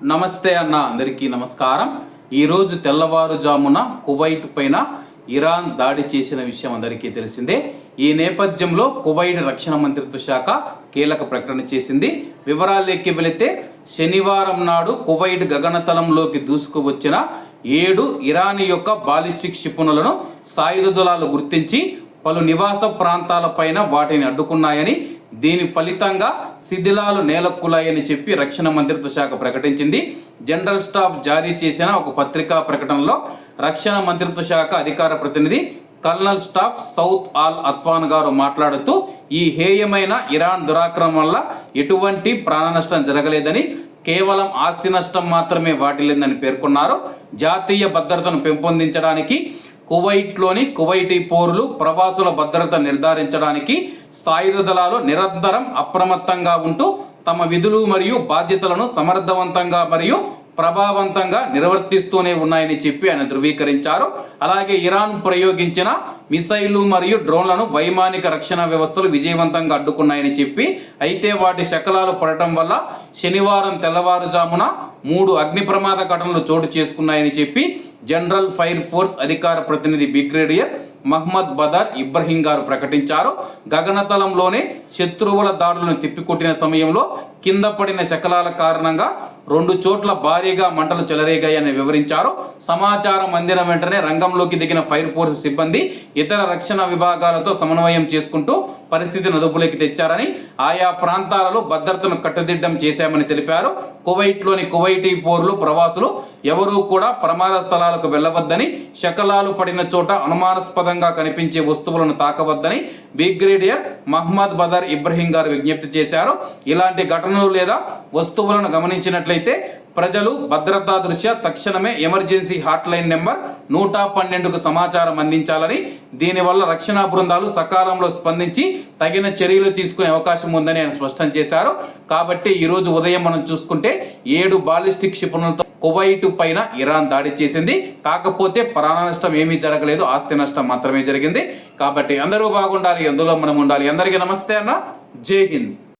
నమస్తే అన్న, అందరికీ నమస్కారం. ఈరోజు తెల్లవారుజామున కువైట్ పైన ఇరాన్ దాడి చేసిన విషయం అందరికీ తెలిసిందే. ఈ నేపథ్యంలో కువైట్ రక్షణ మంత్రిత్వ శాఖ కీలక ప్రకటన చేసింది. వివరాల్లోకి వెళితే శనివారం నాడు కువైట్ గగనతలంలోకి దూసుకువచ్చిన 7 ఇరాన్ యొక్క బాలిస్టిక్ క్షిపణులను సాయుధ దళాలు గుర్తించి పలు నివాస ప్రాంతాలపైన వాటిని అడ్డుకున్నాయని, దీని ఫలితంగా శిథిలాలు నేలక్కులాయని చెప్పి రక్షణ మంత్రిత్వ శాఖ ప్రకటించింది. జనరల్ స్టాఫ్ జారీ చేసిన ఒక పత్రికా ప్రకటనలో రక్షణ మంత్రిత్వ శాఖ అధికార ప్రతినిధి కల్నల్ స్టాఫ్ సౌత్ ఆల్ అత్వాన్ గారు మాట్లాడుతూ, ఈ హేయమైన ఇరాన్ దురాక్రమణ వల్ల ఎటువంటి ప్రాణ నష్టం జరగలేదని, కేవలం ఆస్తి నష్టం మాత్రమే వాటిల్లిందని పేర్కొన్నారు. జాతీయ భద్రతను పెంపొందించడానికి కువైట్లోని కువైటీ పౌరులు ప్రవాసుల భద్రత నిర్ధారించడానికి సాయుధ దళాలు నిరంతరం అప్రమత్తంగా ఉంటూ తమ విధులు మరియు బాధ్యతలను సమర్థవంతంగా మరియు ప్రభావవంతంగా నిర్వర్తిస్తూనే ఉన్నాయని చెప్పి ఆయన ధృవీకరించారు. అలాగే ఇరాన్ ప్రయోగించిన మిసైళ్లు మరియు డ్రోన్లను వైమానిక రక్షణ వ్యవస్థలు విజయవంతంగా అడ్డుకున్నాయని చెప్పి, అయితే వాటి శకలాలు పడటం వల్ల శనివారం తెల్లవారుజామున 3 అగ్ని ప్రమాద ఘటనలు చోటు చేసుకున్నాయని చెప్పి జనరల్ ఫైర్ ఫోర్స్ అధికార ప్రతినిధి బ్రిగేడియర్ మహమ్మద్ బదర్ ఇబ్రహీం గారు ప్రకటించారు. గగనతలంలోనే శత్రువుల దాడులను తిప్పికొట్టిన సమయంలో కింద పడిన శకలాల కారణంగా 2 చోట్ల భారీగా మంటలు చెలరేగాయని వివరించారు. సమాచారం అందిన వెంటనే రంగంలోకి దిగిన ఫైర్ ఫోర్స్ సిబ్బంది ఇతర రక్షణ విభాగాలతో సమన్వయం చేసుకుంటూ పరిస్థితిని అదుపులోకి తెచ్చారని, ఆయా ప్రాంతాలలో భద్రతను కట్టుదిట్టం చేశామని తెలిపారు. కువైట్లోని కువైటీ పౌరులు ప్రవాసులు ఎవరూ కూడా ప్రమాద స్థలాలకు వెళ్లవద్దని, శకలాలు పడిన చోట అనుమానాస్పదంగా కనిపించే వస్తువులను తాకవద్దని బ్రిగేడియర్ మహమ్మద్ బదర్ ఇబ్రహీం గారు విజ్ఞప్తి చేశారు. ఇలాంటి ఘటనలు లేదా వస్తువులను గమనించినట్లయితే ప్రజలు భద్రతా దృష్ట్యా తక్షణమే ఎమర్జెన్సీ హాట్లైన్ నెంబర్ 112కు సమాచారం అందించాలని, దీనివల్ల రక్షణ బృందాలు సకాలంలో స్పందించి తగిన చర్యలు తీసుకునే అవకాశం ఉందని ఆయన స్పష్టం చేశారు. కాబట్టి ఈరోజు ఉదయం మనం చూసుకుంటే 7 బాలిస్టిక్ క్షిపణులతో కువైట్ పైన ఇరాన్ దాడి చేసింది. కాకపోతే ప్రాణ నష్టం ఏమీ జరగలేదు, ఆస్తి నష్టం మాత్రమే జరిగింది. కాబట్టి అందరూ బాగుండాలి, అందులో మనం ఉండాలి. అందరికీ నమస్తే అన్న, జై హింద్.